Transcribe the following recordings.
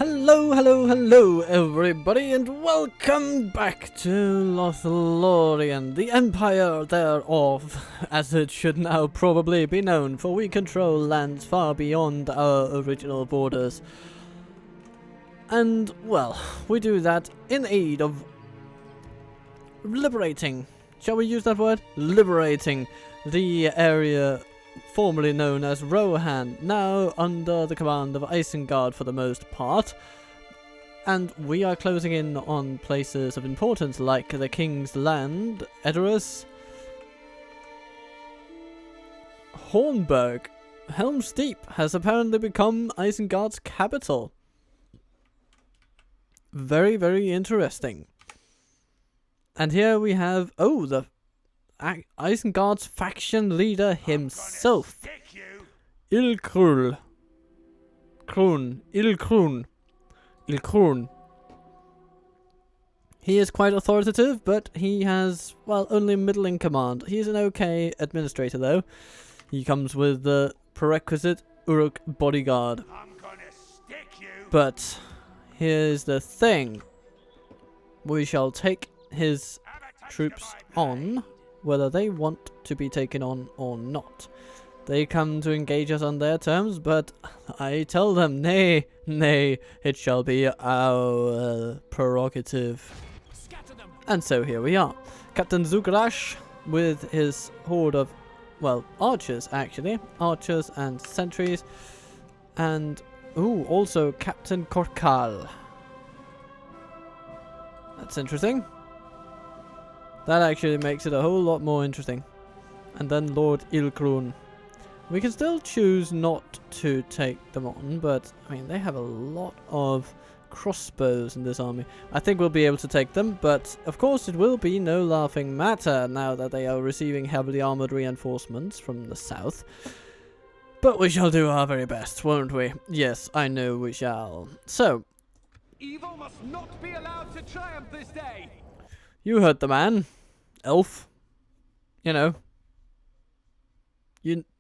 Hello, hello, hello everybody, and welcome back to Lothlorien, the empire thereof, as it should now probably be known, for we control lands far beyond our original borders. And, well, we do that in aid of liberating, shall we use that word? Liberating the area formerly known as Rohan, now under the command of Isengard for the most part. And we are closing in on places of importance like the King's Land, Edoras, Hornburg. Helm's Deep has apparently become Isengard's capital. Very, very interesting. And here we have, the Isengard's faction leader himself, Ilkrun. He is quite authoritative, but he has, well, only middling command. He is an okay administrator, though. He comes with the prerequisite Uruk bodyguard. But here's the thing. We shall take his troops on, whether they want to be taken on or not. They come to engage us on their terms, but I tell them, nay, it shall be our prerogative. And so here we are. Captain Zugrash with his horde of, well, archers actually. Archers and sentries. And, also Captain Korkal. That's interesting. That actually makes it a whole lot more interesting. And then Lord Ilkrun. We can still choose not to take them on, but I mean, they have a lot of crossbows in this army. I think we'll be able to take them, but of course it will be no laughing matter now that they are receiving heavily armored reinforcements from the south. But we shall do our very best, won't we? Yes, I know we shall. So, evil must not be allowed to triumph this day. You heard the man. Elf. You know.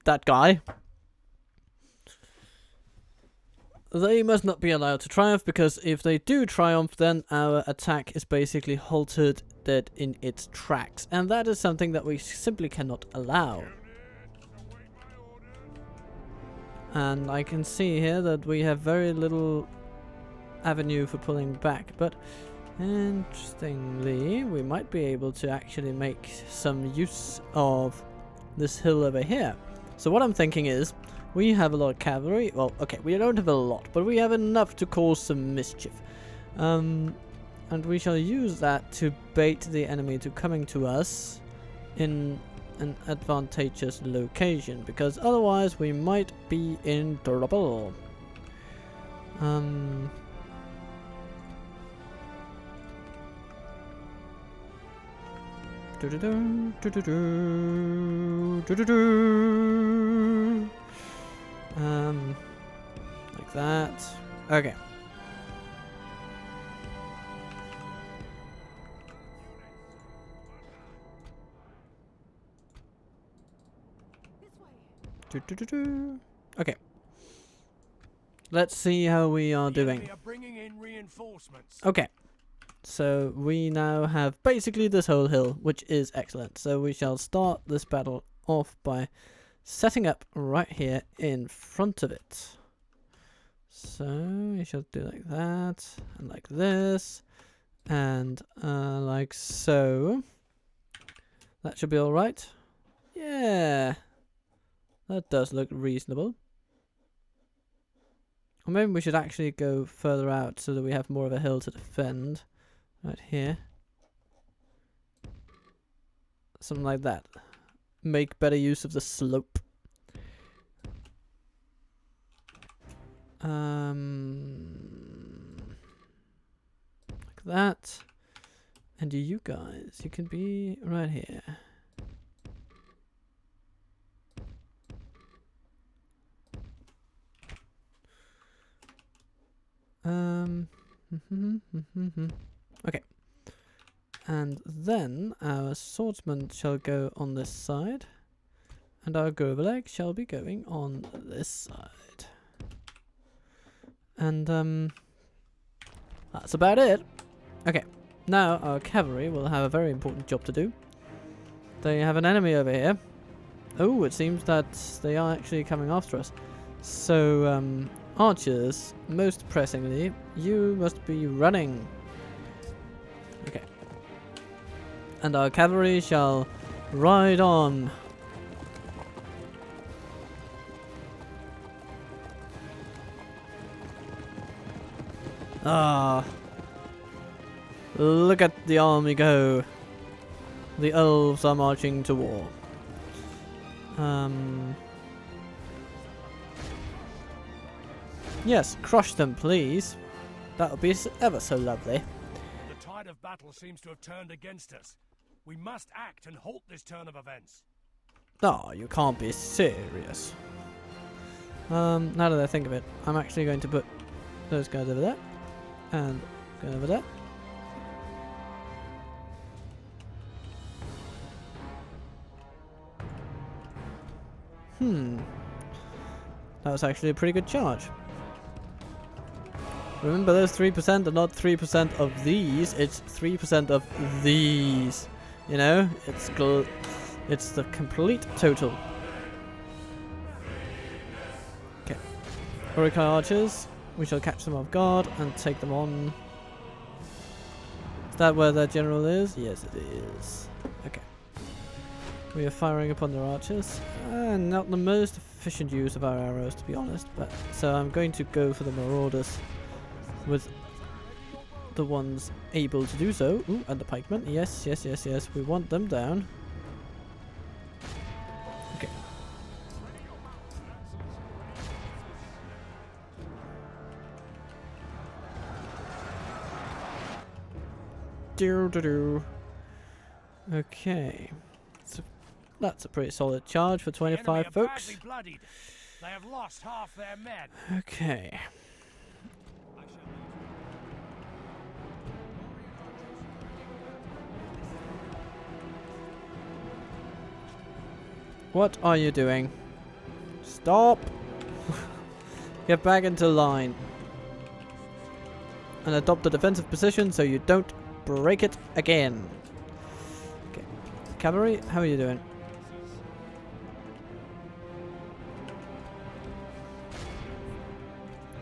That guy. They must not be allowed to triumph, because if they do triumph, then our attack is basically halted dead in its tracks. And that is something that we simply cannot allow. And I can see here that we have very little avenue for pulling back, but interestingly, we might be able to actually make some use of this hill over here. So what I'm thinking is, we have a lot of cavalry. Well, okay, we don't have a lot, but we have enough to cause some mischief. And we shall use that to bait the enemy to coming to us in an advantageous location, because otherwise we might be in trouble. Like that. Okay. Okay. Let's see how we are doing. Okay. So we now have basically this whole hill, which is excellent. So we shall start this battle off by setting up right here in front of it. So we shall do like that, and like this, and like so. That should be alright. Yeah, that does look reasonable. Or maybe we should actually go further out so that we have more of a hill to defend. Right here. Something like that. Make better use of the slope. Like that. And you guys, you can be right here. Okay. And then our swordsman shall go on this side, and our Goverleg shall be going on this side. And That's about it. Okay, now our cavalry will have a very important job to do. They have an enemy over here. Oh, it seems that they are actually coming after us. So, archers, most pressingly, you must be running. Okay. And our cavalry shall ride on. Ah. Look at the army go. The elves are marching to war. Yes, crush them, please. That would be ever so lovely. The tide of battle seems to have turned against us. We must act and halt this turn of events. Oh, you can't be serious. Now that I think of it, I'm actually going to put those guys over there. And go over there. That was actually a pretty good charge. Remember, those 3% are not 3% of these, it's 3% of these. You know? It's the complete total. Okay. Orica archers. We shall catch them off guard and take them on. Is that where their general is? Yes, it is. Okay. We are firing upon their archers. Not the most efficient use of our arrows, to be honest. But so I'm going to go for the marauders with the ones able to do so. Ooh, and the pikemen. Yes, yes, yes, yes. We want them down. Okay. Okay. So that's a pretty solid charge for 25 folks. They have lost half their men. Okay. What are you doing? Stop! Get back into line. And adopt a defensive position so you don't break it again. Okay. Cavalry, how are you doing?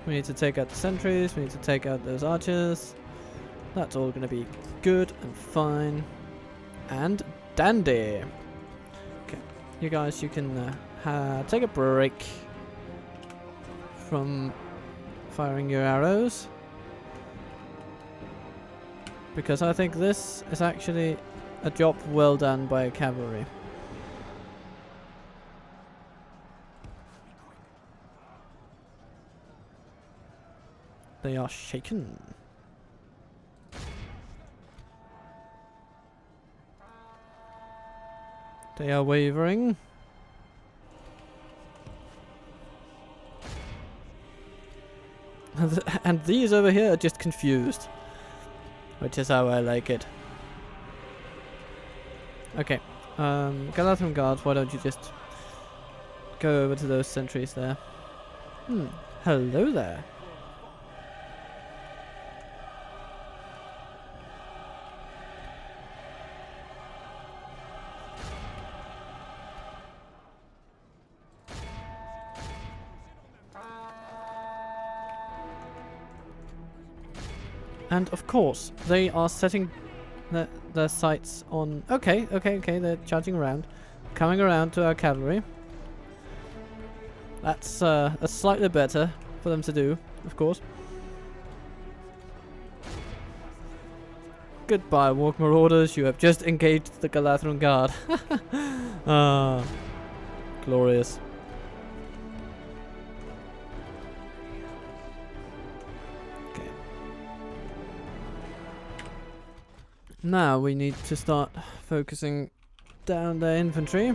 We need to take out the sentries, we need to take out those archers. That's all going to be good and fine. And dandy. Okay. You guys, you can take a break from firing your arrows. Because I think this is actually a job well done by cavalry. They are shaken. They are wavering. And these over here are just confused. Which is how I like it. Okay. Galadhrim guards, why don't you just go over to those sentries there? Hello there. And of course, they are setting their sights on... Okay, they're charging around. Coming around to our cavalry. That's slightly better for them to do, of course. Goodbye, Walk Marauders, you have just engaged the Galadhrim Guard. Ah, glorious. Now we need to start focusing down their infantry.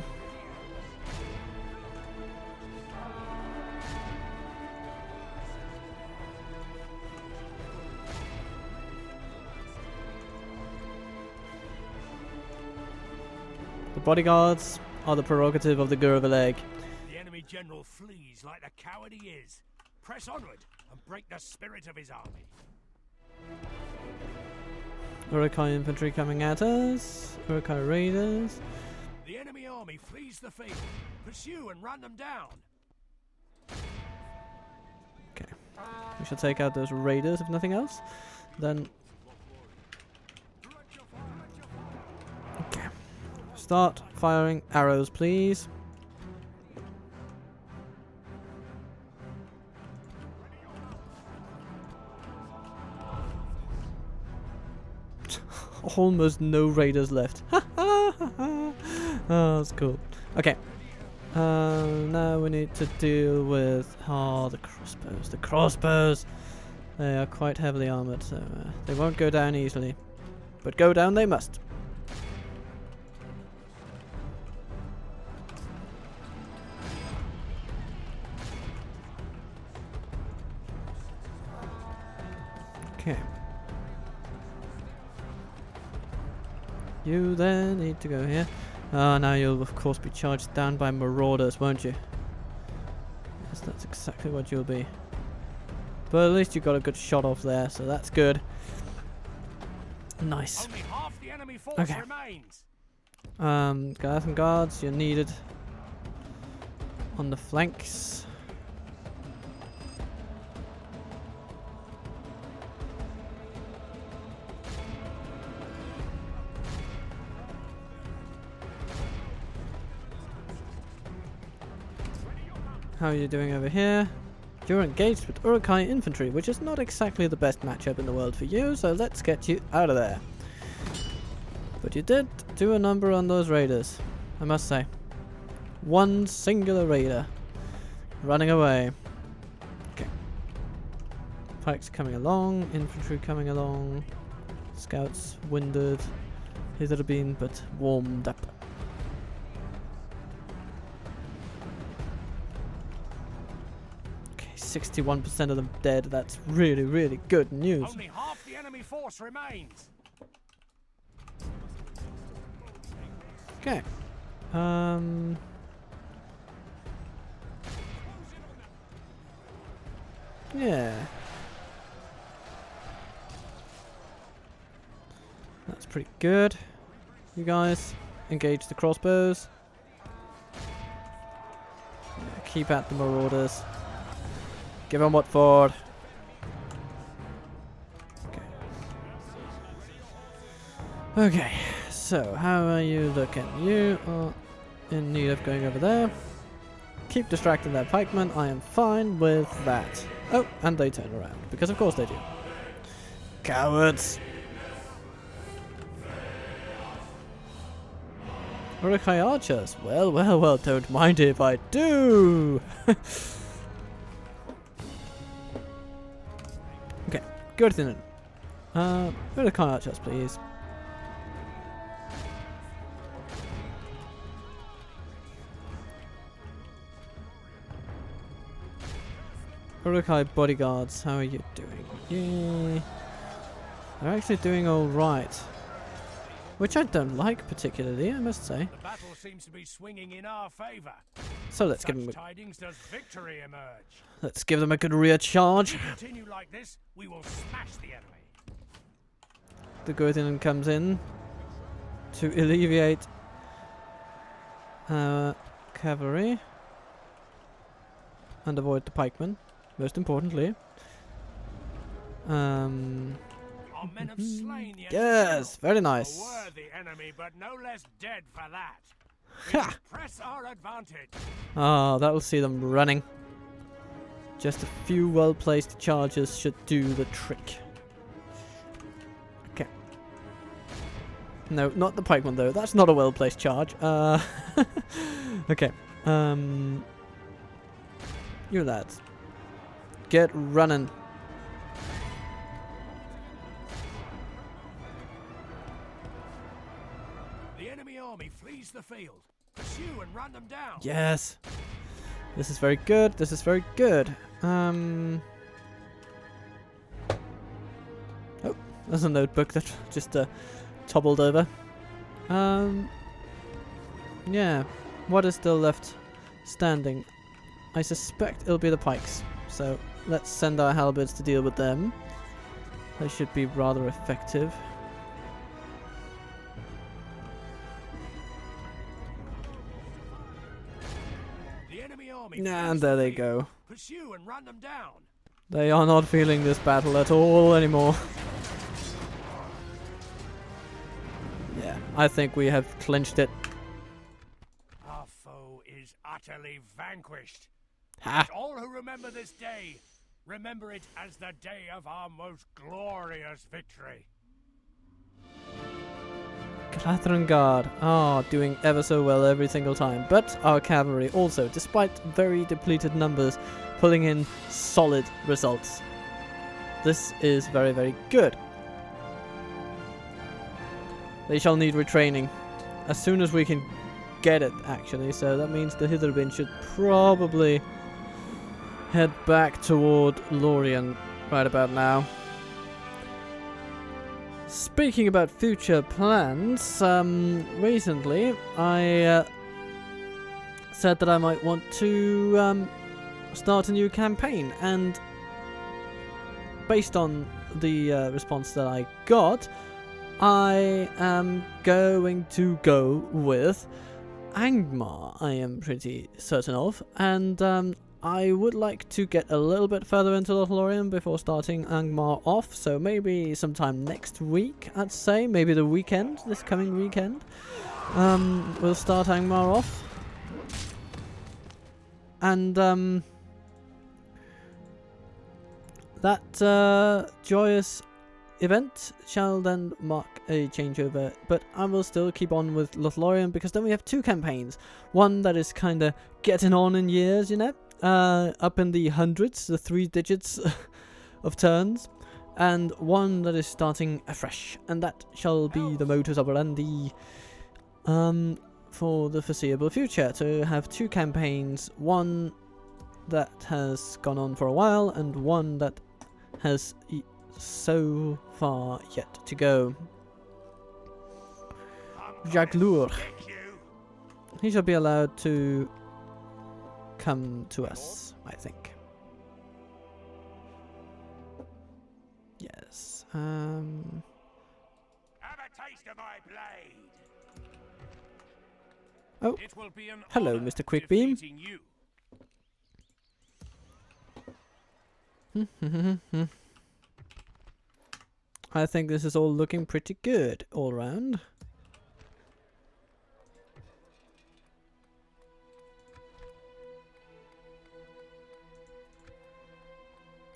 The bodyguards are the prerogative of the Gurvaleg. The enemy general flees like the coward he is. Press onward and break the spirit of his army. Urukai infantry coming at us. Urukai raiders. The enemy army flees the field. Pursue and run them down. Okay. We should take out those raiders if nothing else. Then... Okay. Start firing arrows, please. Almost no raiders left. Oh, that's cool. Okay. Now we need to deal with the crossbows. The crossbows. They are quite heavily armored, so they won't go down easily. But go down they must. Okay. You then need to go here. Now you'll of course be charged down by marauders, won't you? Yes, that's exactly what you'll be. But at least you got a good shot off there, so that's good. Nice. Only half the enemy force Okay. remains. Guards and guards, you're needed on the flanks. How are you doing over here? You're engaged with Urukai infantry, which is not exactly the best matchup in the world for you, so let's get you out of there. But you did do a number on those raiders, I must say. One singular raider running away. Okay. Pikes coming along, infantry coming along, scouts winded, hither been but warmed up. 61% of them dead. That's really, really good news. Only half the enemy force remains. Okay. Yeah. That's pretty good. You guys engage the crossbows. Keep at the marauders. Give them what for. Okay. Okay, so how are you looking? You are in need of going over there. Keep distracting their pikemen. I am fine with that. Oh, and they turn around. Because of course they do. Cowards! Urukai archers. Well, well, well, don't mind if I do! Okay, good thing. Urukai archers, please. Urukai bodyguards, how are you doing? Yeah. They're actually doing alright. Which I don't like particularly, I must say. The battle seems to be swinging in our favor. So let's give them tidings does victory emerge. let's give them a good rear charge. If we continue like this, we will smash the enemy. The Gothian comes in to alleviate our cavalry and avoid the pikemen, most importantly. Our men have slain the enemy. Yes, very nice. A worthy enemy, but no less dead for that. Ha! Press our advantage. Ah, that'll see them running. Just a few well-placed charges should do the trick. Okay. No, not the pikeman though. That's not a well-placed charge. Okay. You lads, get running. The enemy army flees the field. Pursue and run them down. Yes. This is very good. This is very good. Oh, there's a notebook that just toppled over. Yeah. What is still left standing? I suspect it'll be the pikes. So let's send our halberds to deal with them. That should be rather effective. The enemy army And there they go. Pursue and run them down. They are not feeling this battle at all anymore. Yeah, I think we have clinched it. Our foe is utterly vanquished. Ha! Let all who remember this day, remember it as the day of our most glorious victory. Catherine Guard are doing ever so well every single time, but our cavalry also, despite very depleted numbers, pulling in solid results. This is very, very good. They shall need retraining as soon as we can get it, actually, so that means the Hitherbind should probably head back toward Lothlorien right about now. Speaking about future plans, recently I said that I might want to start a new campaign, and based on the response that I got, I am going to go with Angmar, I am pretty certain of, and I would like to get a little bit further into Lothlorien before starting Angmar off, so maybe sometime next week, I'd say, maybe the weekend, this coming weekend, we'll start Angmar off. And that joyous event shall then mark a changeover, but I will still keep on with Lothlorien, because then we have two campaigns. One that is kind of getting on in years, you know, up in the hundreds, the 3 digits of turns, and one that is starting afresh, and that shall be the modus operandi for the foreseeable future, to have 2 campaigns, one that has gone on for a while and one that has so far yet to go. Galu, he shall be allowed to come to us, I think. Yes. Have a taste of my blade. Oh, It will be an hello, honor Mr. Quickbeam. defeating you. I think this is all looking pretty good all round.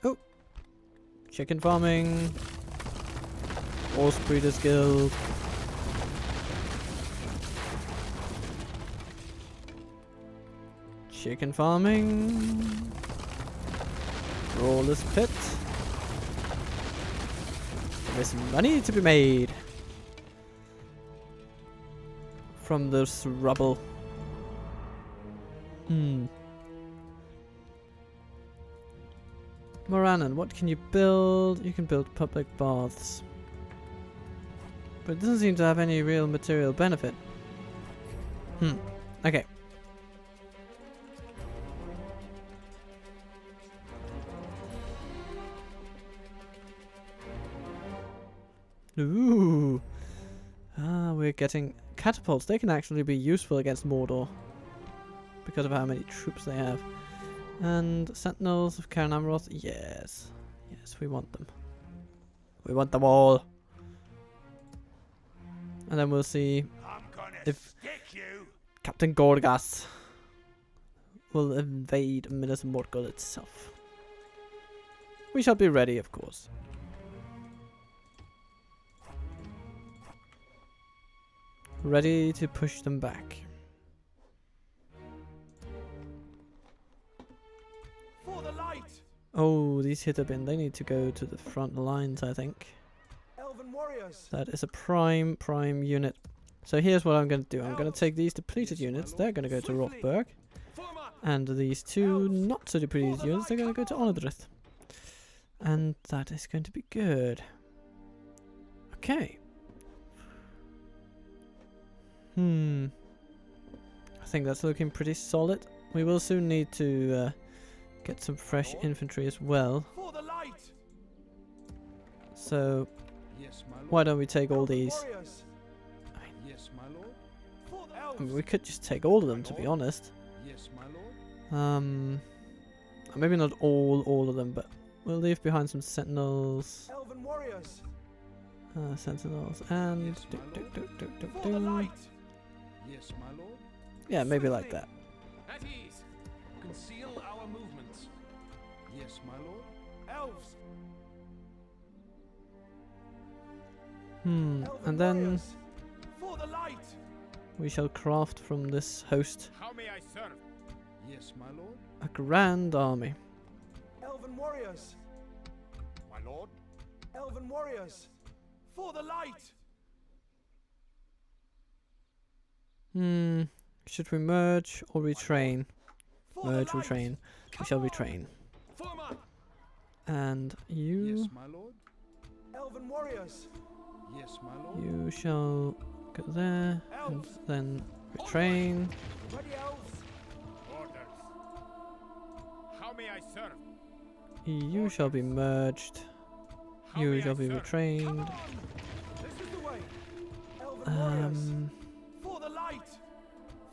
Oh, chicken farming, Horse Breeders Guild. Chicken farming, Brawler's Pit. There's money to be made from this rubble. Morannon, what can you build? You can build public baths. But it doesn't seem to have any real material benefit. Okay. Ooh. Ah, we're getting catapults. They can actually be useful against Mordor because of how many troops they have. And Sentinels of Caern Amroth. Yes. Yes, we want them. We want them all. And then we'll see if Captain Gorgas will invade Minas Morgul itself. We shall be ready, of course. Ready to push them back. For the light. Oh, these Hitherbind, they need to go to the front lines, I think. Elven warriors. That is a prime unit. So here's what I'm going to do. I'm going to take these depleted units. They're going to go to Rothburg. And these 2 not so depleted units, they're going to go to Onodrith. And that is going to be good. Okay. I think that's looking pretty solid. We will soon need to get some fresh infantry as well. So Yes, my lord. why don't we take all Elven these? warriors. Yes, my lord. For the elves. I mean, we could just take all of them, to be honest. Yes, my lord. Maybe not all of them, but we'll leave behind some sentinels. Elven warriors. Sentinels and Yes, my lord. For the light. Yes, my lord. yeah, maybe like that. At ease. Conceal our movements. Yes, my lord. Elves. Elven And then warriors. For the light. we shall craft from this host How may I serve? Yes, my lord. a grand army. Elven warriors. My lord? Elven warriors. For the light. Should we merge or retrain? For the Merge, light. retrain. We shall retrain. Form up. And you, Yes, my lord. Elven warriors. Yes, my lord. you shall go there and then retrain. Ready, elves. Orders. How may I serve? You shall be merged. How You may shall I be serve? retrained. This is the way. Elven warriors. Um, For the light.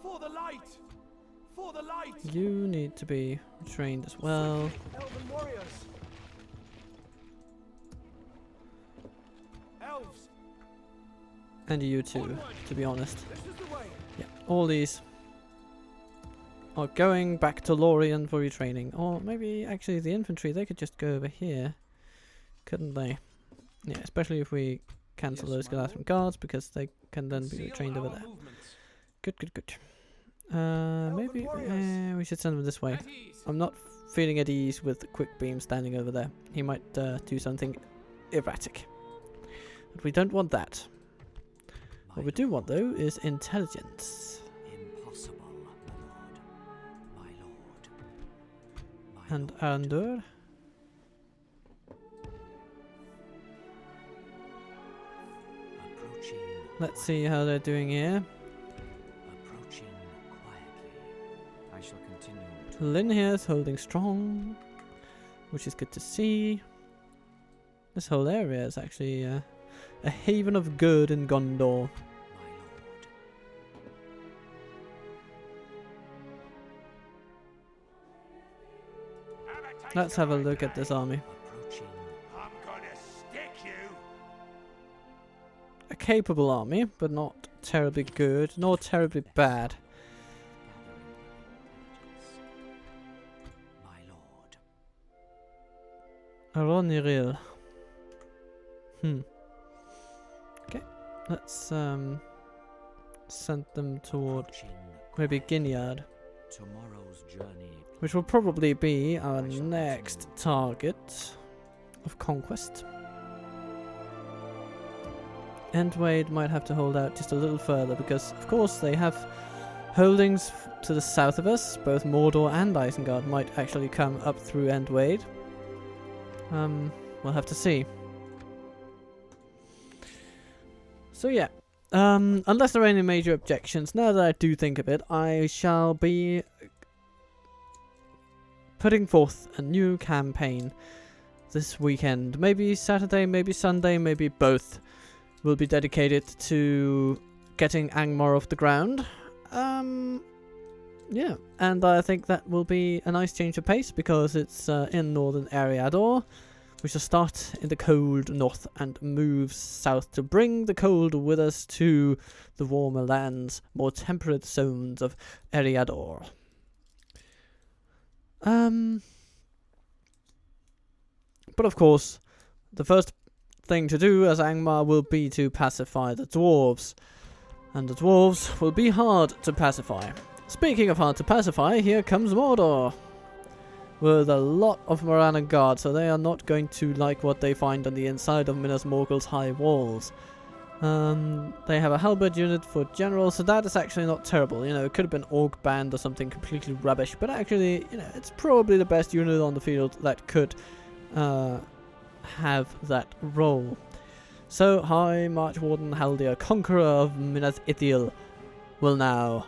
For the light. For the light. you need to be retrained as well. Elven warriors. Elves. And you too, to be honest. This is the way. Yeah, all these are going back to Lothlorien for retraining. Or maybe actually the infantry, they could just go over here. Couldn't they? Yeah, especially if we cancel Yes, those my Galathian guards, because they can then be retrained over there. Good, good, good. Maybe warriors. we should send them this way. At ease. I'm not feeling at ease with the quick beam standing over there. He might do something erratic. But we don't want that. What we do want though is intelligence. Impossible, my lord. My lord. And Ar-Adûnâim. Approaching. Let's see how they're doing here. Approaching quietly. I shall continue to Lynn here is holding strong, which is good to see. This whole area is actually a haven of good in Gondor. my lord. Let's have a look at this army. Approaching. I'm gonna stick you. A capable army, but not terribly good, nor terribly bad. Gathering intelligence. My lord. Ar-Adûnâim. Okay, let's send them toward Approaching maybe quietly. Ginyard, Tomorrow's journey. which will probably be our next target of conquest. Endwade might have to hold out just a little further because, of course, they have holdings to the south of us. Both Mordor and Isengard might actually come up through Endwade. We'll have to see. So yeah, unless there are any major objections, now that I do think of it, I shall be putting forth a new campaign this weekend. Maybe Saturday, maybe Sunday, maybe both will be dedicated to getting Angmar off the ground. Yeah, and I think that will be a nice change of pace because it's in northern Ar-Adûnâim. We shall start in the cold north and move south to bring the cold with us to the warmer lands, more temperate zones of Ar-Adûnâim. But of course, the first thing to do as Angmar will be to pacify the dwarves. And the dwarves will be hard to pacify. Speaking of hard to pacify, here comes Mordor. With a lot of Morannon guards, so they are not going to like what they find on the inside of Minas Morgul's high walls. They have a halberd unit for general, so that is actually not terrible. You know, it could have been Orc Band or something completely rubbish, but actually, you know, it's probably the best unit on the field that could have that role. So, High March Warden Haldir, Conqueror of Minas Ithil, will now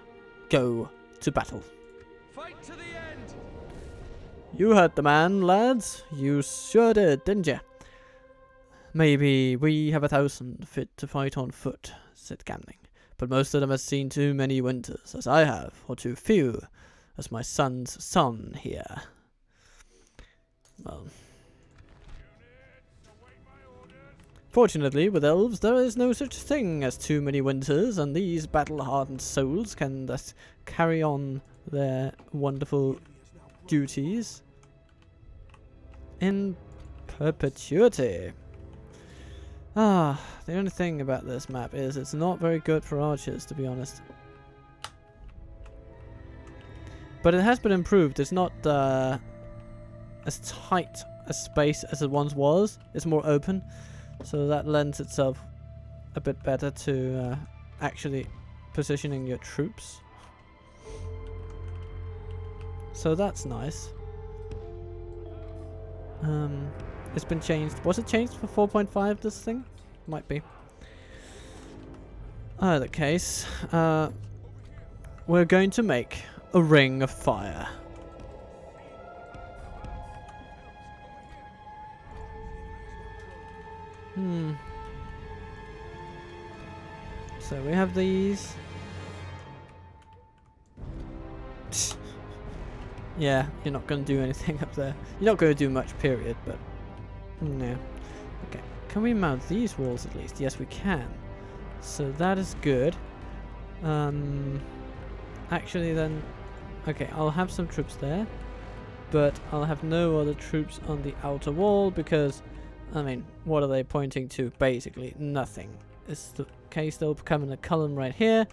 go to battle. Fight to the end. You heard the man, lads. You sure did, didn't you? Maybe we have 1,000 fit to fight on foot, said Gamling. But most of them have seen too many winters, as I have, or too few, as my son's son here. Well, fortunately, with elves, there is no such thing as too many winters, and these battle-hardened souls can thus carry on their wonderful duties in perpetuity. Ah, the only thing about this map is it's not very good for archers, to be honest. But it has been improved. It's not as tight a space as it once was. It's more open, so that lends itself a bit better to actually positioning your troops. So that's nice. It's been changed. Was it changed for 4.5, this thing? Might be. Either case, we're going to make a ring of fire. So we have these. Yeah, you're not going to do anything up there. You're not going to do much, period, but no. Okay, can we mount these walls at least? Yes, we can. So that is good. Actually then, okay, I'll have some troops there, but I'll have no other troops on the outer wall because, I mean, what are they pointing to? Basically nothing. It's the case they'll come in a column right here,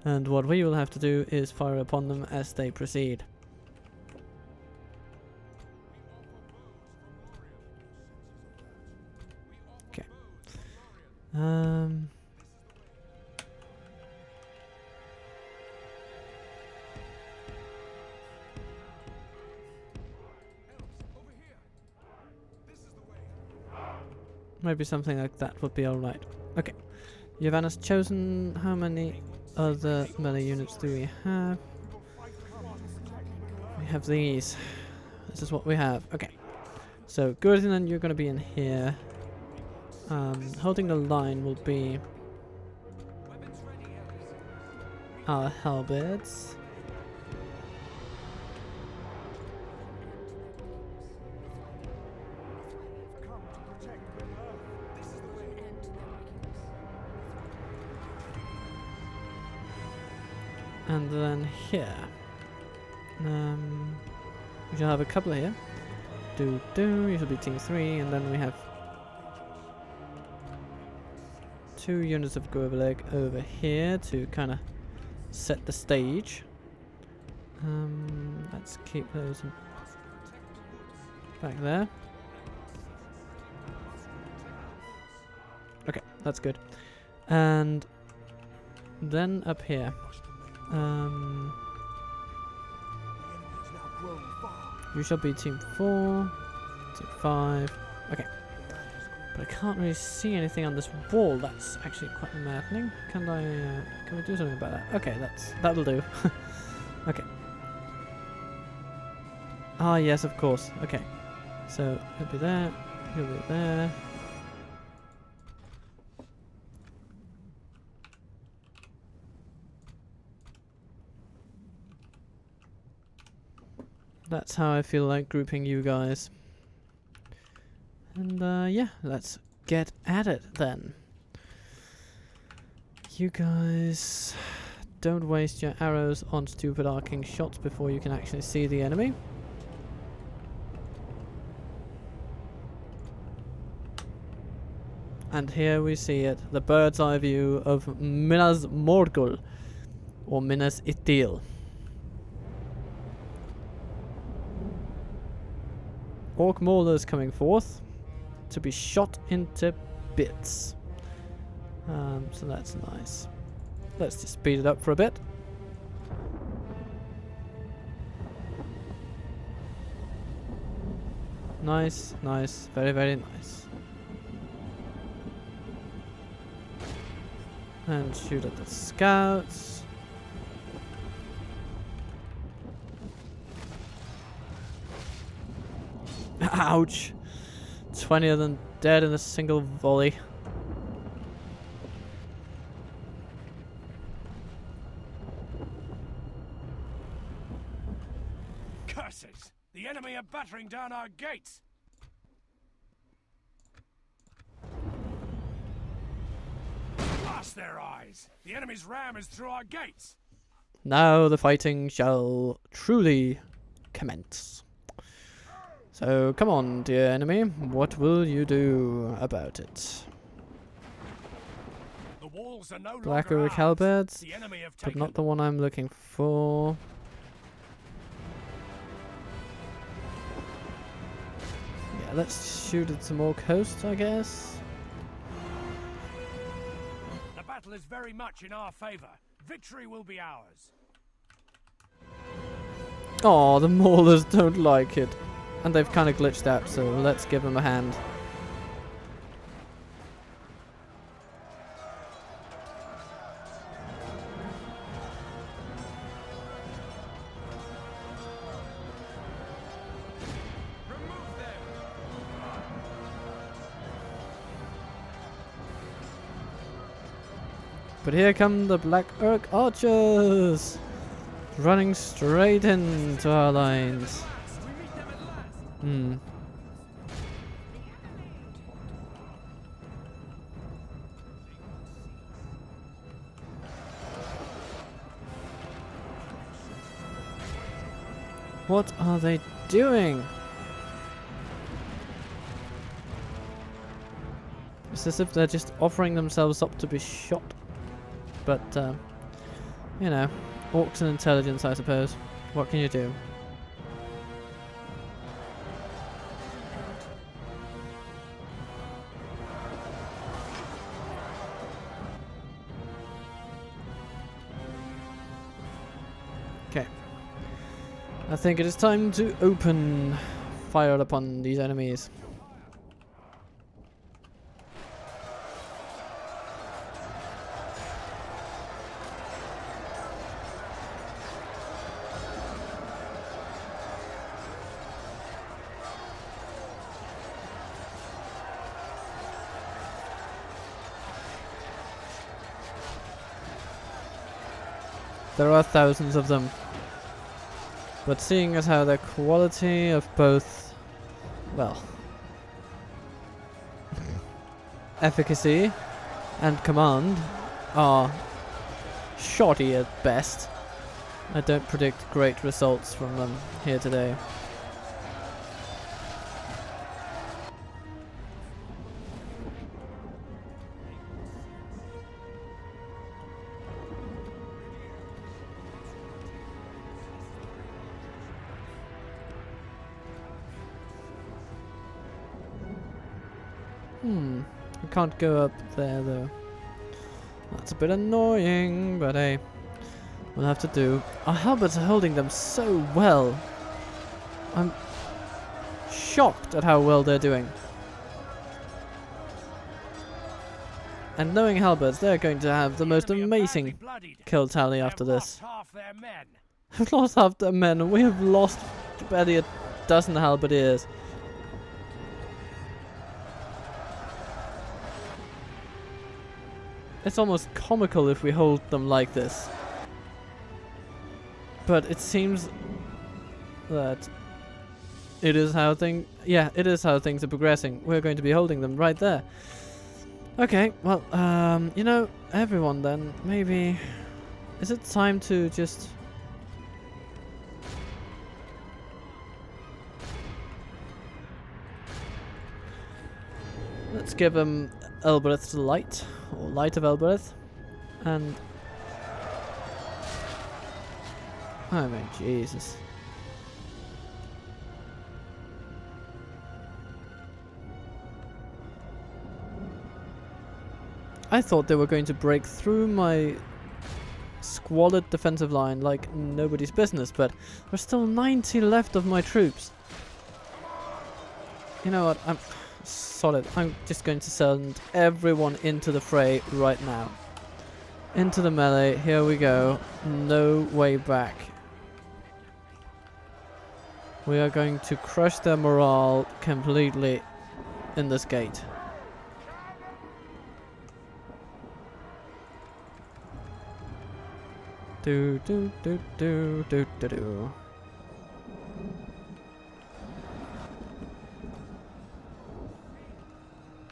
and what we will have to do is fire upon them as they proceed. Okay. Maybe something like that would be alright. Okay. Yavanna's chosen. How many other melee units do we have? We have these. This is what we have. Okay. So, Gurdinen, you're going to be in here. Holding the line will be our halberds. And then here, we shall have a couple here. You shall be team 3, and then we have 2 units of Gorbeleg over here to kind of set the stage. Let's keep those back there. Okay, that's good. And then up here. You shall be team 4, team 5. Okay. But I can't really see anything on this wall. That's actually quite maddening. Can we do something about that? Okay, that'll do. Okay. Ah, yes, of course. Okay. So he'll be there. He'll be there. That's how I feel like grouping you guys. And yeah, let's get at it then. You guys don't waste your arrows on stupid arcing shots before you can actually see the enemy. And here we see it, the bird's eye view of Minas Morgul, or Minas Ithil. Orc maulers coming forth to be shot into bits. So that's nice. Let's just speed it up for a bit. Nice, nice, very, very nice. And shoot at the scouts. Ouch! 20 of them dead in a single volley. Curses! The enemy are battering down our gates! Blast their eyes! The enemy's ram is through our gates! Now the fighting shall truly commence. So come on, dear enemy, what will you do about it? The walls are no Black longer oak ours. halberds, The enemy have but taken not the one I'm looking for. Yeah, let's shoot at some more coast, I guess. The battle is very much in our favor. Victory will be ours. Oh, the maulers don't like it. And they've kind of glitched out, so let's give them a hand. But here come the Black Orc archers! Running straight into our lines. What are they doing? It's as if they're just offering themselves up to be shot. But, you know, orcs and intelligence, I suppose. What can you do? Okay. I think it is time to open fire upon these enemies. There are thousands of them. But seeing as how their quality of both, well, efficacy and command are shoddy at best, I don't predict great results from them here today. I can't go up there though. That's a bit annoying, but hey, we'll have to do. Our halberds are holding them so well. I'm shocked at how well they're doing. And knowing halberds, they're going to have the most amazing kill tally after this. We've lost half their men, and we have lost barely a dozen halberdiers. It's almost comical if we hold them like this. But it seems that it is how it is how things are progressing. We're going to be holding them right there. Okay, well, you know, everyone then, maybe, is it time to just... Let's give them Elbereth's Light, or Light of Elbereth, and... I mean, Jesus. I thought they were going to break through my squalid defensive line like nobody's business, but there's still 90 left of my troops. You know what, I'm solid. I'm just going to send everyone into the fray right now. Into the melee, here we go. No way back. We are going to crush their morale completely in this gate. Do do do do do do do.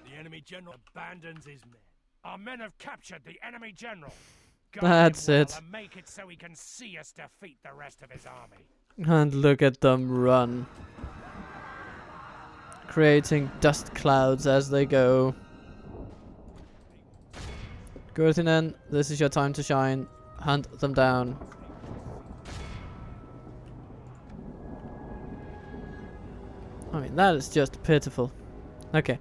The enemy general abandons his men. Our men have captured the enemy general. That's it. And make it so he can see us defeat the rest of his army. And look at them run. Creating dust clouds as they go. Ar-Adûnâim, this is your time to shine. Hunt them down. I mean, that is just pitiful. Okay.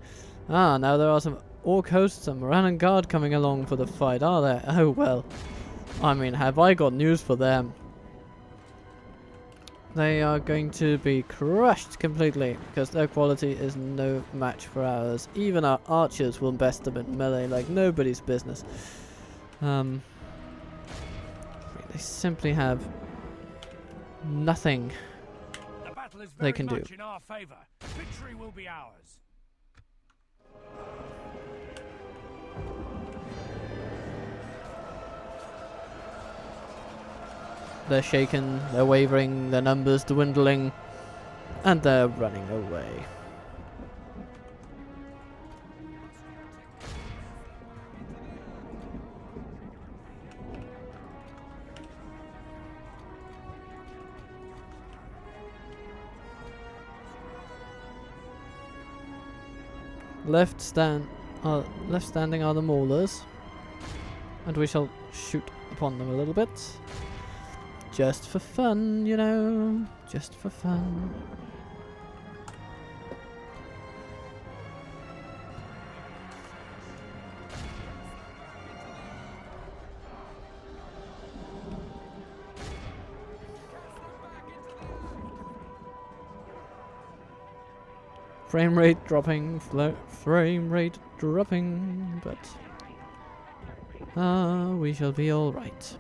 Ah, now there are some orc hosts and Morannon guard coming along for the fight, are there? Oh well. I mean, have I got news for them? They are going to be crushed completely because their quality is no match for ours. Even our archers will best them in melee like nobody's business. They simply have nothing The battle is they very can do. much in our favor. Victory will be ours. They're shaken, they're wavering, their numbers dwindling, and they're running away. Left standing are the maulers, and we shall shoot upon them a little bit. Just for fun, you know. Just for fun. Frame rate dropping, frame rate dropping, but we shall be all right.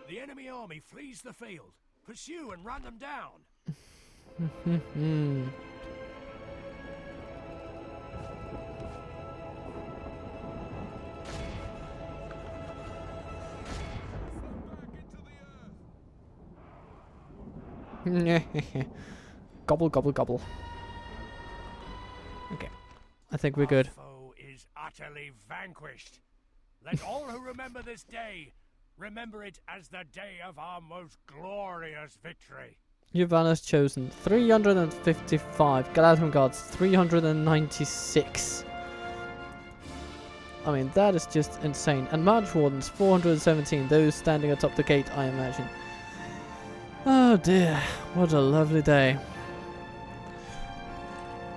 The enemy army flees the field. Pursue and run them down. Gobble, gobble, gobble. Okay. I think we're good. Our foe is utterly vanquished. Let all who remember this day remember it as the day of our most glorious victory. Yavanna's chosen 355. Galadhrim guards 396. I mean, that is just insane. And March Wardens 417. Those standing atop the gate, I imagine. Oh dear, what a lovely day.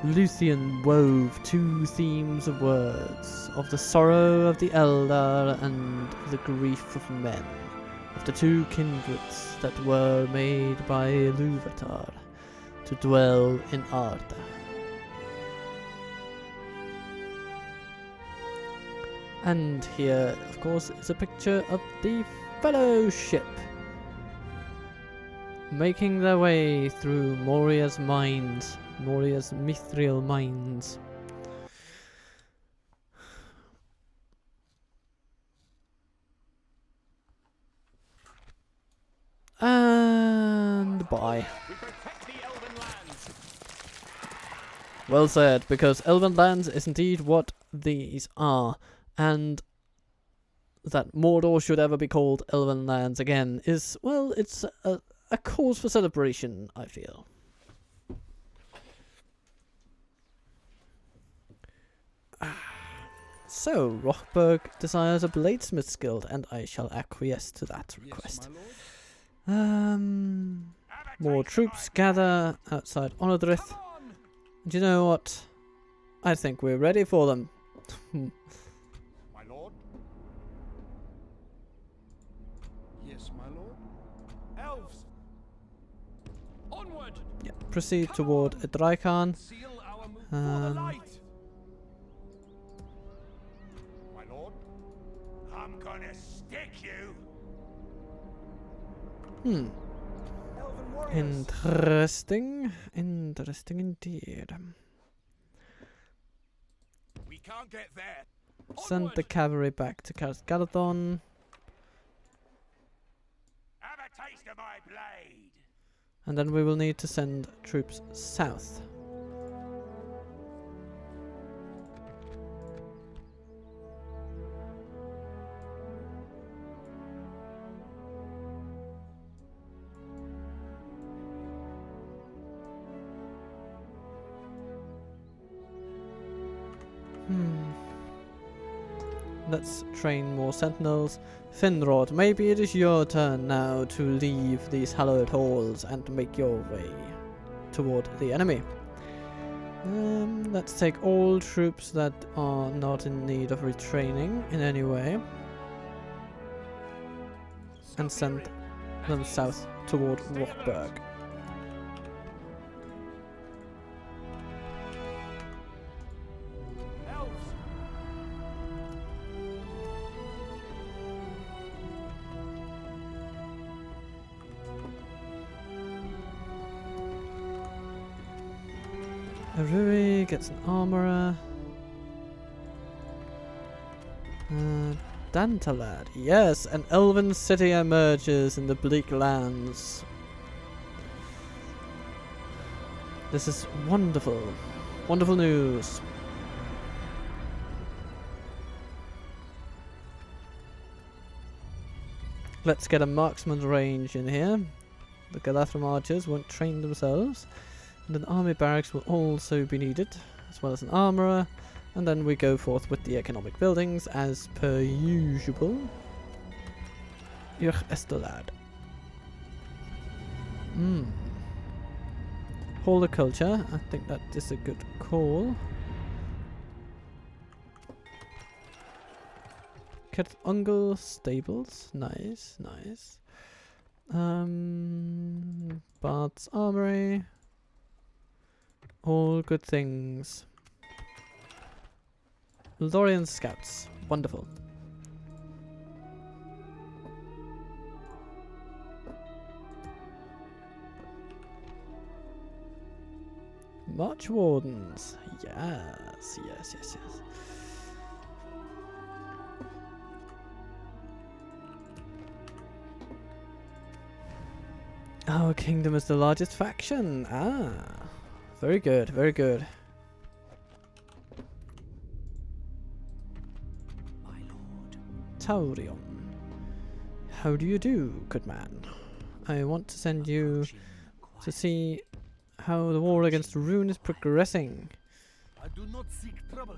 Luthien wove two themes of words, of the sorrow of the Eldar and the grief of men, of the two kindreds that were made by Ilúvatar to dwell in Arda. And here, of course, is a picture of the Fellowship making their way through Moria's mines, Moria's mithril mines. And bye. We protect the Elven lands. Well said, because Elven lands is indeed what these are, and that Mordor should ever be called Elven lands again is, well, it's a cause for celebration, I feel. So, Rochberg desires a bladesmith's guild, and I shall acquiesce to that request. Yes, my lord. More troops gather outside Onodrith. And you know what? I think we're ready for them. My lord. Yes, my lord. Elves. Onward! Yeah, proceed toward Ar-Adûnâim. Seal our move for the light! My lord, I'm gonna stick you. Hmm. Elven warriors! Interesting. Interesting indeed. We can't get there. Send the cavalry back to Galadon. Have a taste of my blade. And then we will need to send troops south. Let's train more sentinels. Finrod, maybe it is your turn now to leave these hallowed halls and make your way toward the enemy. Let's take all troops that are not in need of retraining in any way and send them south toward Rockburg. Elves! Rui gets an armorer. Dantalad. Yes, an elven city emerges in the bleak lands. This is wonderful. Wonderful news. Let's get a marksman range in here. The Galadhrim archers won't train themselves. And an army barracks will also be needed, as well as an armourer. And then we go forth with the economic buildings, as per usual. Yuch Estolad. Horticulture, I think that is a good call. Ungle stables, nice, nice. Bard's armory. All good things. Lothlorien scouts. Wonderful. March Wardens. Yes, yes, yes, yes. Our kingdom is the largest faction. Ah. Very good, very good. My lord. Taurion. How do you do, good man? I want to send you to see how the war against Rune is progressing. I do not seek trouble.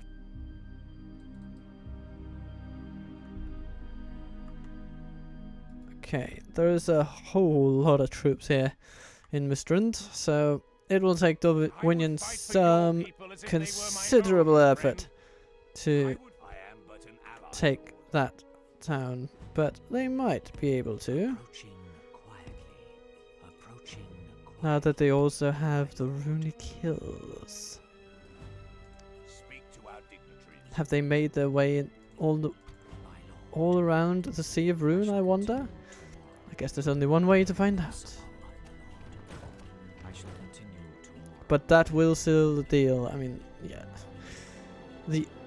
Okay, there's a whole lot of troops here in Mistrand, so it will take Winion some considerable effort to take that town, but they might be able to. Now that they also have the runic hills. Have they made their way in all around the Sea of Rune, I wonder? I guess there's only one way to find out. But that will seal the deal. I mean, yeah.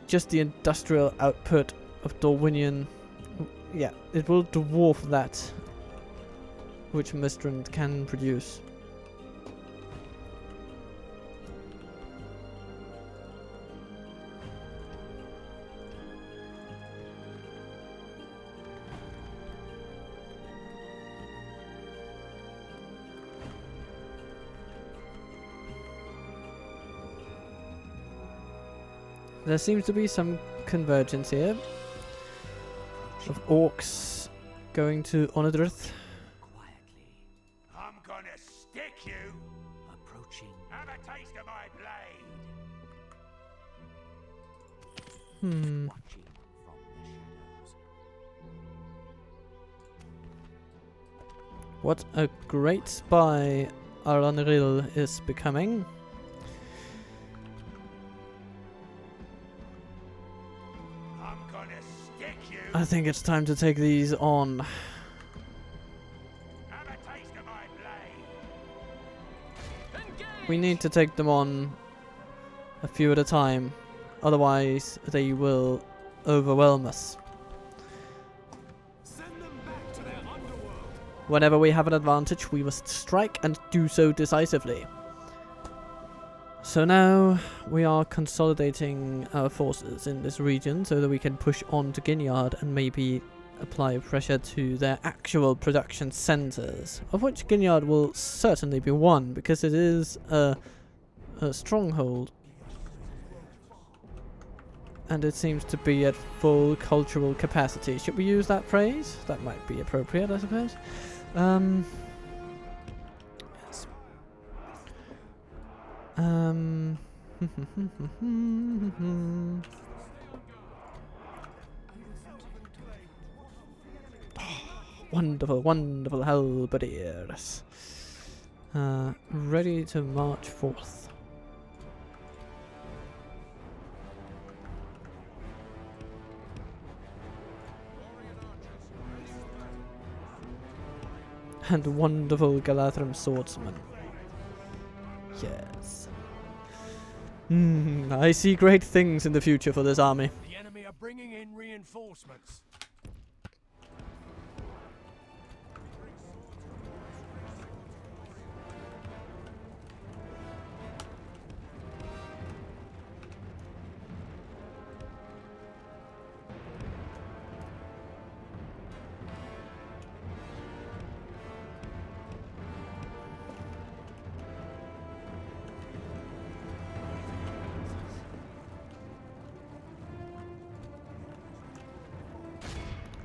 Just the industrial output of Dorwinion, yeah, it will dwarf that which Mistrand can produce. There seems to be some convergence here of orcs going to Onadrith. I'm gonna stick you. Approaching. Have a taste of my blade. Watching from the shadows. What a great spy Ar-Adûnâim is becoming. I'm gonna stick you. I think it's time to take these on. Have a taste of my blade. We need to take them on a few at a time, otherwise they will overwhelm us. Send them back to their underworld. Whenever we have an advantage, we must strike and do so decisively. So now we are consolidating our forces in this region so that we can push on to Ginyard and maybe apply pressure to their actual production centers, of which Ginyard will certainly be one, because it is a stronghold. And it seems to be at full cultural capacity. Should we use that phrase? That might be appropriate, I suppose. Yes. Wonderful, wonderful halberdiers. Ready to march forth. And wonderful Galadrim swordsman. Yes. I see great things in the future for this army. The enemy are bringing in reinforcements.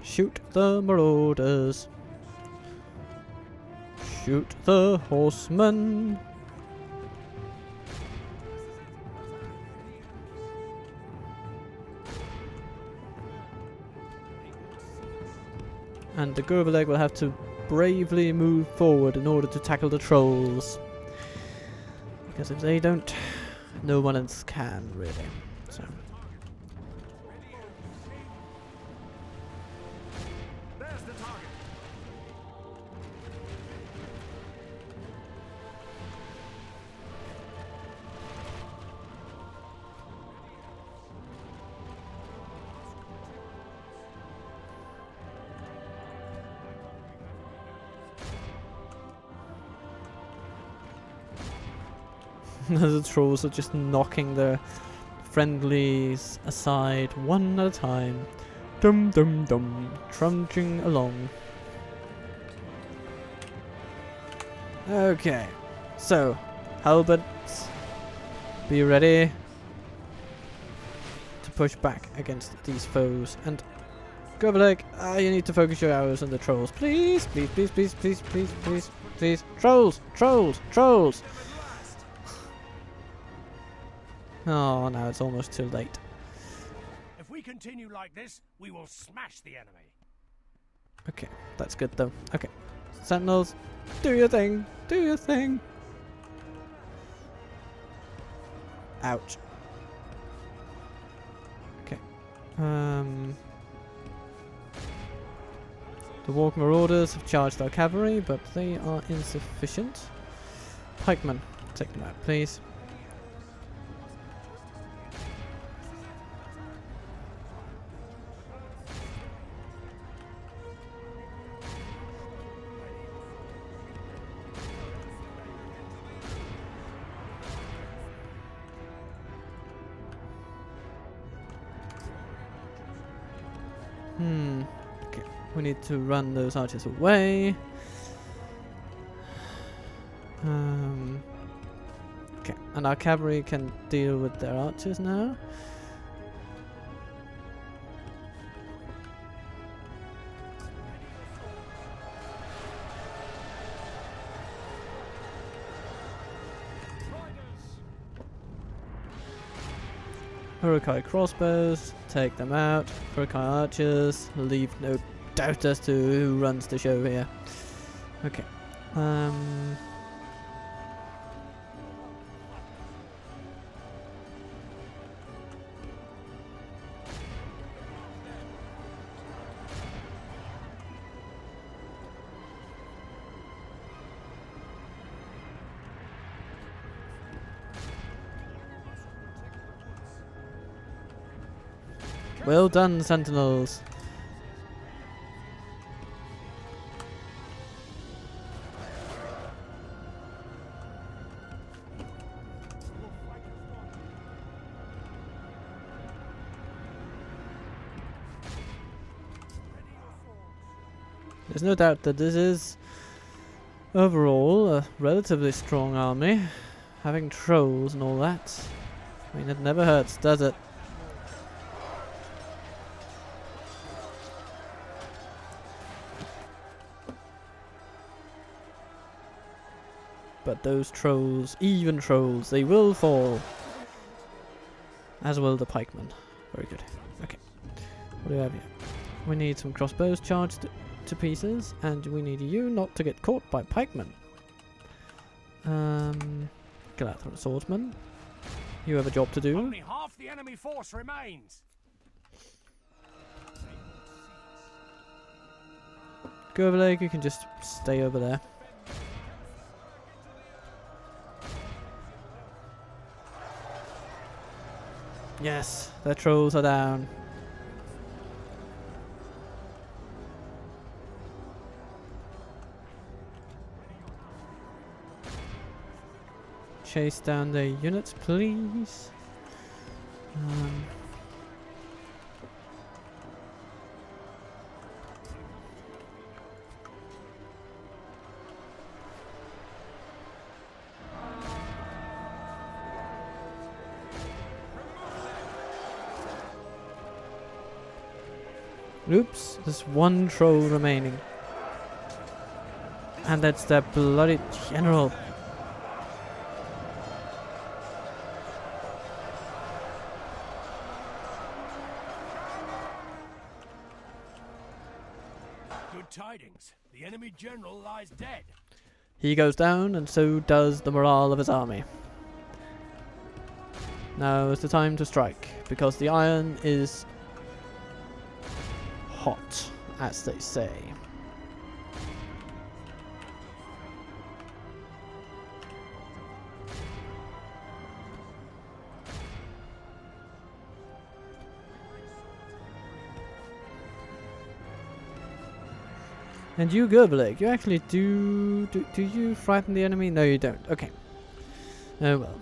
Shoot the marauders. Shoot the horsemen. And the Gurbaleg will have to bravely move forward in order to tackle the trolls. Because if they don't, no one else can, really. So. There's the target. The trolls are just knocking their friendlies aside one at a time. Dum dum dum, trudging along. Okay, so halberds, be ready to push back against these foes. And Gurbaleg, you need to focus your arrows on the trolls, please, please, please, please, please, please, please, please, trolls, trolls, trolls. Oh, now it's almost too late. If we continue like this, we will smash the enemy. Okay, that's good though. Okay, sentinels, do your thing, do your thing. Ouch. Okay. The Walk Marauders have charged our cavalry, but they are insufficient. Pikemen, take them out, please. Okay, we need to run those archers away. Okay, and our cavalry can deal with their archers now. Urukai crossbows, take them out. Urukai archers, leave no doubt as to who runs the show here. Okay. Well done, sentinels. There's no doubt that this is overall a relatively strong army. Having trolls and all that. I mean, it never hurts, does it? But those trolls, even trolls, they will fall. As will the pikemen. Very good. Okay. What do we have here? We need some crossbows charged to pieces, and we need you not to get caught by pikemen. Galu swordsman. You have a job to do. Only half the enemy force remains. Gervaleg, you can just stay over there. Yes, their trolls are down. Chase down the units, please. Oops, there's one troll remaining. And that's the bloody general. Good tidings. The enemy general lies dead. He goes down, and so does the morale of his army. Now is the time to strike, because the iron is hot, as they say. And you, Gervaleg, you actually do you frighten the enemy? No, you don't. Okay. Oh well.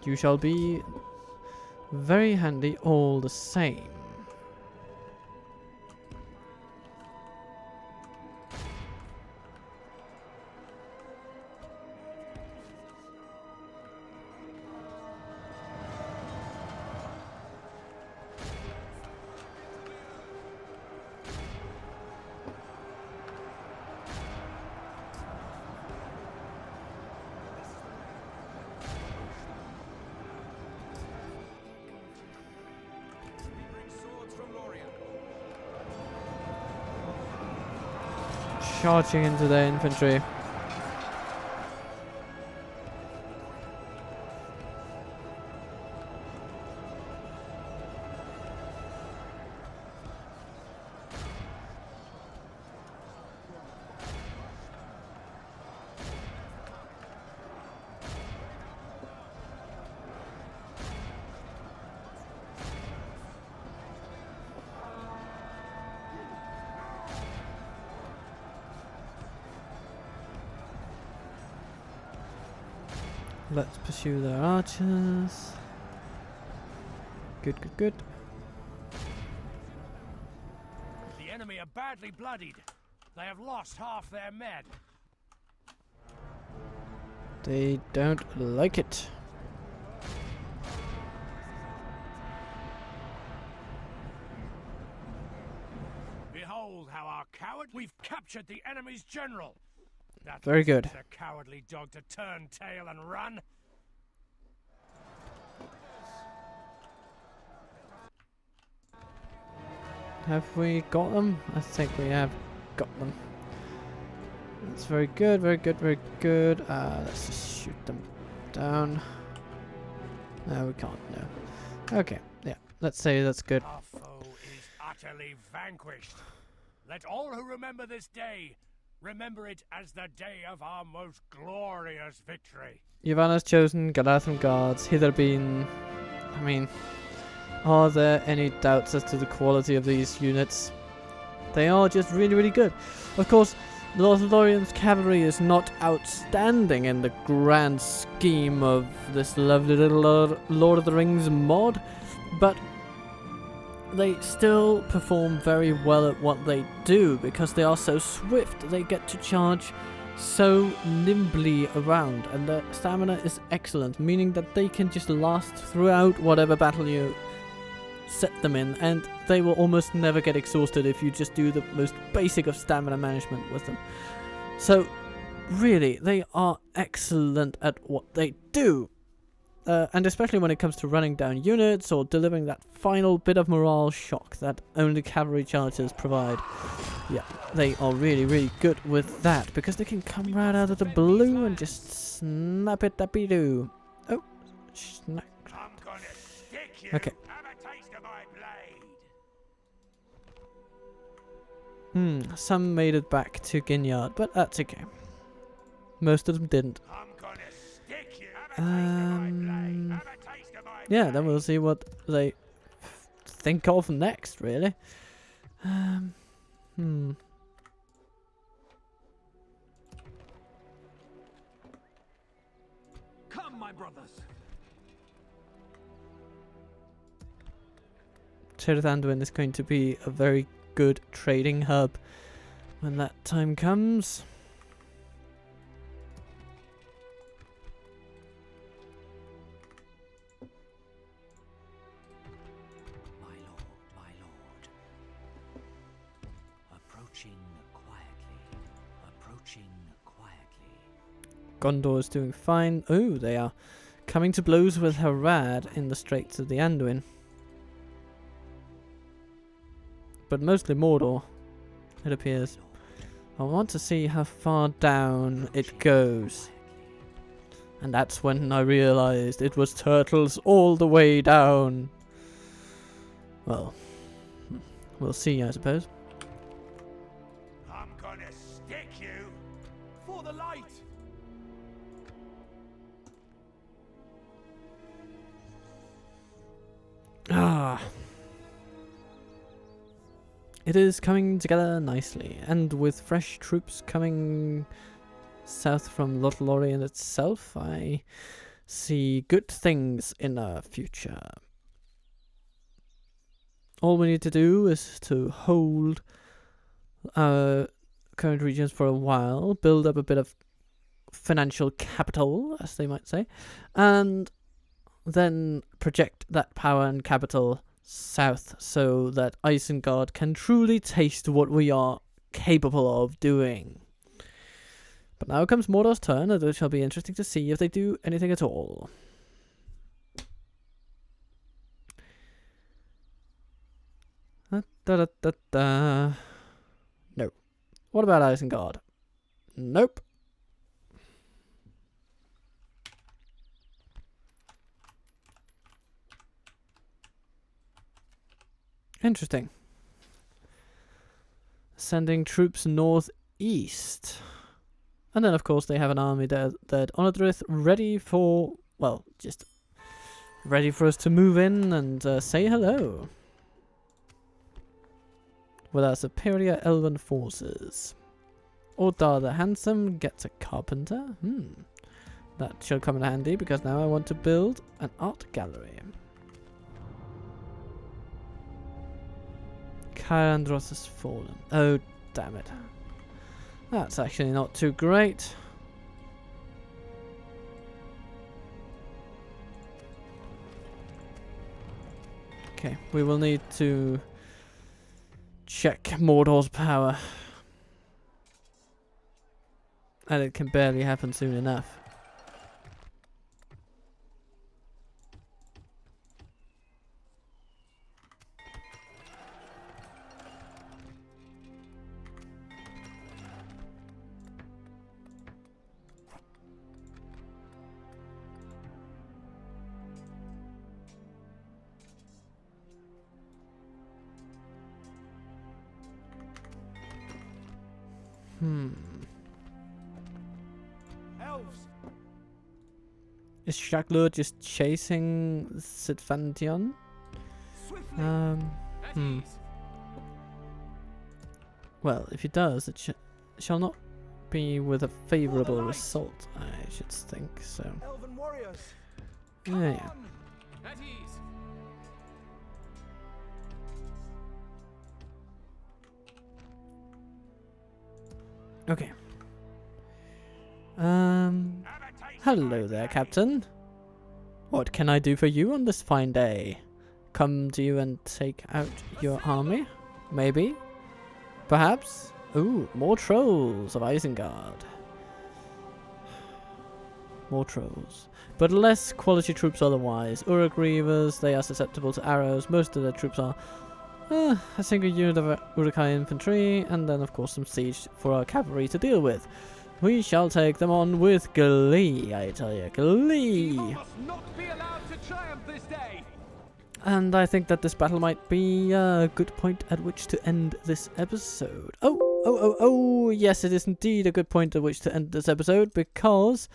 You shall be very handy all the same. Charging into their infantry. Let's pursue their archers. Good, good, good. The enemy are badly bloodied. They have lost half their men. They don't like it. Behold how our coward... We've captured the enemy's general. That Very good. A cowardly dog to turn tail and run. Have we got them? I think we have got them. That's very good, very good, very good. Let's just shoot them down. No, we can't, no. Okay, yeah, let's say that's good. Our foe is utterly vanquished. Let all who remember this day remember it as the day of our most glorious victory. Yavanna's chosen Galu guards, hither been... I mean... Are there any doubts as to the quality of these units? They are just really, really good. Of course, Lothlorien's cavalry is not outstanding in the grand scheme of this lovely little Lord of the Rings mod, but they still perform very well at what they do because they are so swift. They get to charge so nimbly around, and their stamina is excellent, meaning that they can just last throughout whatever battle you set them in, and they will almost never get exhausted if you just do the most basic of stamina management with them. So really, they are excellent at what they do, and especially when it comes to running down units or delivering that final bit of morale shock that only cavalry chargers provide. Yeah, they are really, really good with that because they can come right out of the blue and just snap it up doo. Oh, snap. Okay. Some made it back to Ginyard, but that's okay. Most of them didn't. Yeah, then we'll see what they think of next, really. Come, my brothers. Ar-Adûnâim is going to be a very good trading hub when that time comes. My lord. Approaching quietly. Gondor is doing fine. Oh, they are coming to blows with Harad in the Straits of the Anduin. But mostly Mordor, it appears. I want to see how far down it goes. And that's when I realized it was turtles all the way down. Well, we'll see, I suppose. I'm gonna stick you For the light. Ah. It is coming together nicely, and with fresh troops coming south from Lothlorien itself, I see good things in our future. All we need to do is to hold our current regions for a while, build up a bit of financial capital, as they might say, and then project that power and capital south so that Isengard can truly taste what we are capable of doing. But now comes Mordor's turn, and it shall be interesting to see if they do anything at all. No. What about Isengard? Nope. Interesting. Sending troops northeast. And then, of course, they have an army that Ar-Adûnâim ready for, well, just ready for us to move in and say hello. With our superior elven forces. Ordar the Handsome gets a carpenter. That should come in handy because now I want to build an art gallery. Cairandros has fallen. Oh, damn it. That's actually not too great. Okay, we will need to check Mordor's power. And it can barely happen soon enough. Elves. Is Shaglur just chasing Sidfantion? Hmm. Well, if he does, it shall not be with a favourable result, I should think, so... Elven warriors. Yeah. At ease. Okay. Hello there, Captain. What can I do for you on this fine day? Come to you and take out your army? Maybe? Perhaps? Ooh, more trolls of Isengard. More trolls. But less quality troops otherwise. Uruk-Reavers, they are susceptible to arrows. Most of their troops are a single unit of Uruk-hai infantry, and then of course some siege for our cavalry to deal with. We shall take them on with glee, I tell you, glee! Evil must not be allowed to triumph this day. And I think that this battle might be a good point at which to end this episode. Oh, yes, it is indeed a good point at which to end this episode, because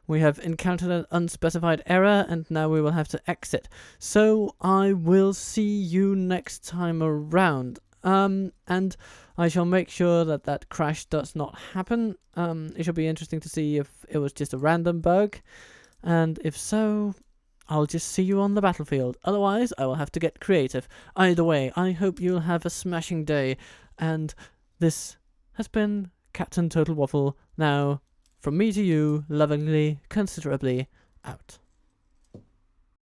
we have encountered an unspecified error, and now we will have to exit. So I will see you next time around. And I shall make sure that that crash does not happen. It shall be interesting to see if it was just a random bug. And if so, I'll just see you on the battlefield. Otherwise, I will have to get creative. Either way, I hope you'll have a smashing day. And this has been Captain Total Waffle. Now, from me to you, lovingly, considerably, out.